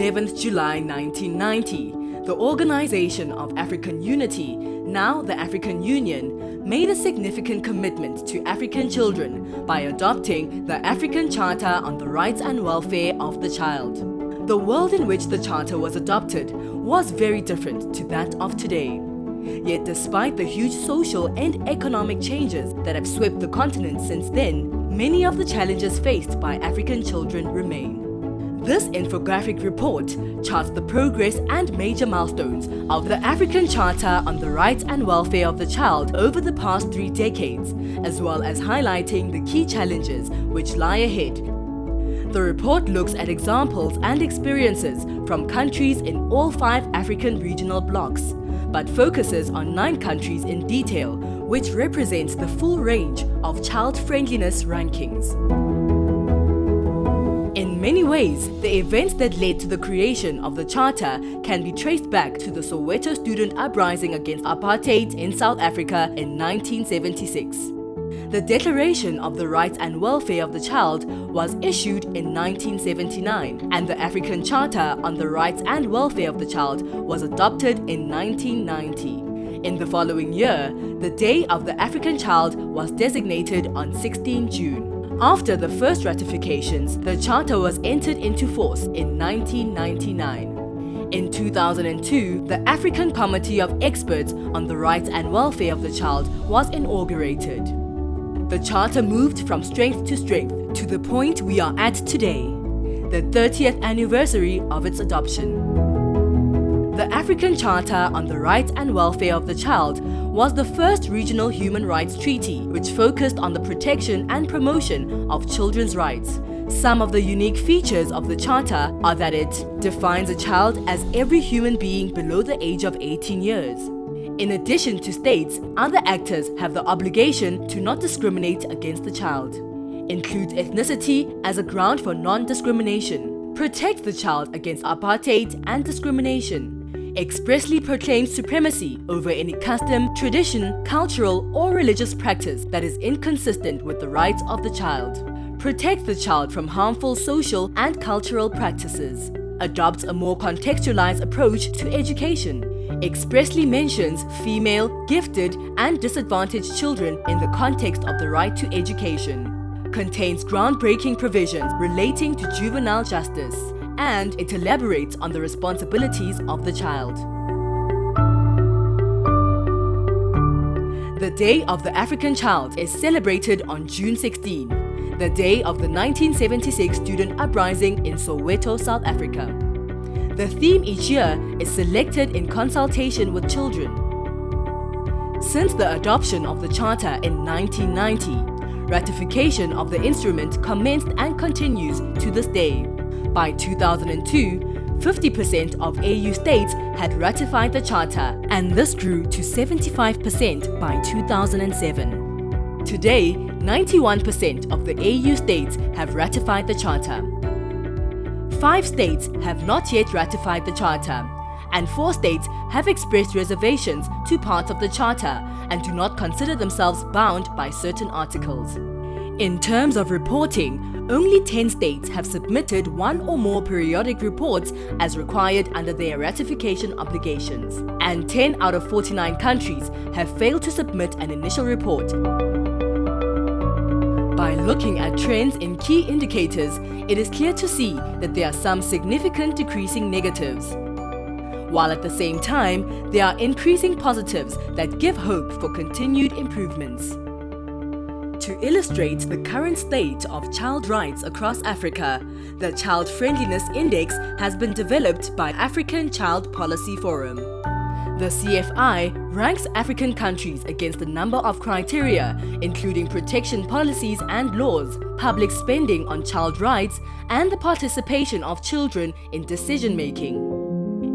11th July 1990, the Organization of African Unity, now the African Union, made a significant commitment to African children by adopting the African Charter on the Rights and Welfare of the Child. The world in which the Charter was adopted was very different to that of today. Yet despite the huge social and economic changes that have swept the continent since then, many of the challenges faced by African children remain. This infographic report charts the progress and major milestones of the African Charter on the Rights and Welfare of the Child over the past 3 decades, as well as highlighting the key challenges which lie ahead. The report looks at examples and experiences from countries in all 5 African regional blocs, but focuses on 9 countries in detail, which represents the full range of child-friendliness rankings. In many ways, the events that led to the creation of the Charter can be traced back to the Soweto student uprising against apartheid in South Africa in 1976. The Declaration of the Rights and Welfare of the Child was issued in 1979, and the African Charter on the Rights and Welfare of the Child was adopted in 1990. In the following year, the Day of the African Child was designated on 16 June. After the first ratifications, the Charter was entered into force in 1999. In 2002, the African Committee of Experts on the Rights and Welfare of the Child was inaugurated. The Charter moved from strength to strength to the point we are at today, the 30th anniversary of its adoption. The African Charter on the Rights and Welfare of the Child was the first regional human rights treaty which focused on the protection and promotion of children's rights. Some of the unique features of the Charter are that it defines a child as every human being below the age of 18 years. In addition to states, other actors have the obligation to not discriminate against the child. Includes ethnicity as a ground for non-discrimination. Protect the child against apartheid and discrimination. Expressly proclaims supremacy over any custom, tradition, cultural or religious practice that is inconsistent with the rights of the child. Protect the child from harmful social and cultural practices. Adopts a more contextualized approach to education. Expressly mentions female, gifted and disadvantaged children in the context of the right to education. Contains groundbreaking provisions relating to juvenile justice, and it elaborates on the responsibilities of the child. The Day of the African Child is celebrated on June 16, the day of the 1976 student uprising in Soweto, South Africa. The theme each year is selected in consultation with children. Since the adoption of the Charter in 1990, ratification of the instrument commenced and continues to this day. By 2002, 50% of AU states had ratified the Charter, and this grew to 75% by 2007. Today, 91% of the AU states have ratified the Charter. 5 states have not yet ratified the Charter, and 4 states have expressed reservations to parts of the Charter and do not consider themselves bound by certain articles. In terms of reporting, only 10 states have submitted 1 or more periodic reports as required under their ratification obligations, and 10 out of 49 countries have failed to submit an initial report. By looking at trends in key indicators, it is clear to see that there are some significant decreasing negatives, while at the same time, there are increasing positives that give hope for continued improvements. To illustrate the current state of child rights across Africa, the Child Friendliness Index has been developed by African Child Policy Forum. The CFI ranks African countries against a number of criteria, including protection policies and laws, public spending on child rights, and the participation of children in decision-making.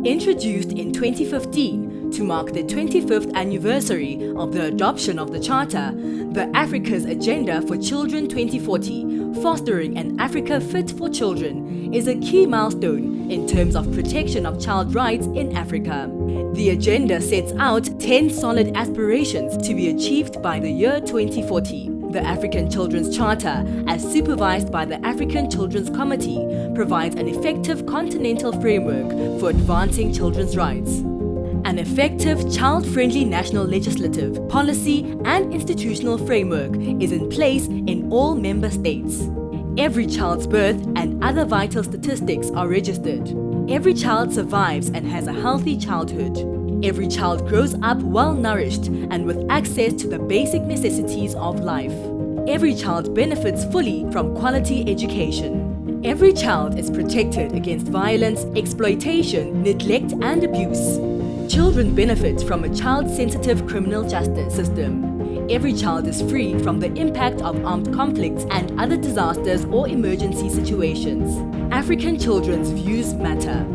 Introduced in 2015 to mark the 25th anniversary of the adoption of the Charter, the Africa's Agenda for Children 2040, Fostering an Africa Fit for Children, is a key milestone in terms of protection of child rights in Africa. The agenda sets out 10 solid aspirations to be achieved by the year 2040. The African Children's Charter, as supervised by the African Children's Committee, provides an effective continental framework for advancing children's rights. An effective child-friendly national legislative, policy and institutional framework is in place in all member states. Every child's birth and other vital statistics are registered. Every child survives and has a healthy childhood. Every child grows up well-nourished and with access to the basic necessities of life. Every child benefits fully from quality education. Every child is protected against violence, exploitation, neglect and abuse. Children benefit from a child-sensitive criminal justice system. Every child is free from the impact of armed conflicts and other disasters or emergency situations. African children's views matter.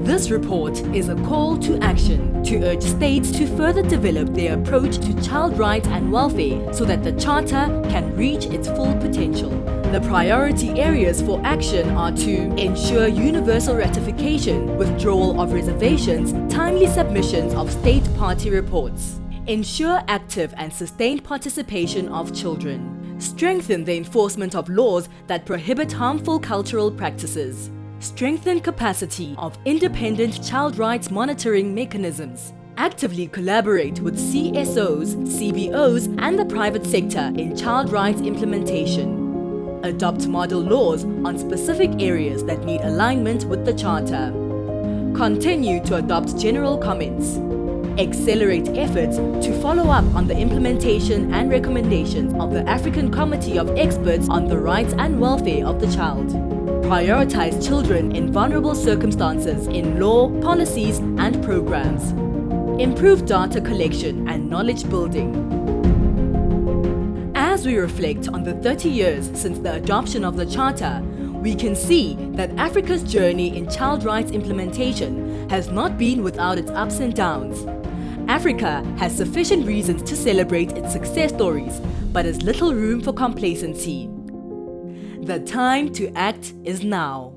This report is a call to action to urge states to further develop their approach to child rights and welfare so that the Charter can reach its full potential. The priority areas for action are to ensure universal ratification, withdrawal of reservations, timely submissions of state party reports. Ensure active and sustained participation of children. Strengthen the enforcement of laws that prohibit harmful cultural practices. Strengthen capacity of independent child rights monitoring mechanisms. Actively collaborate with CSOs, CBOs and the private sector in child rights implementation. Adopt model laws on specific areas that need alignment with the Charter. Continue to adopt general comments. Accelerate efforts to follow up on the implementation and recommendations of the African Committee of Experts on the Rights and Welfare of the Child. Prioritize children in vulnerable circumstances in law, policies and programs. Improve data collection and knowledge building. As we reflect on the 30 years since the adoption of the Charter, we can see that Africa's journey in child rights implementation has not been without its ups and downs. Africa has sufficient reasons to celebrate its success stories, but has little room for complacency. The time to act is now.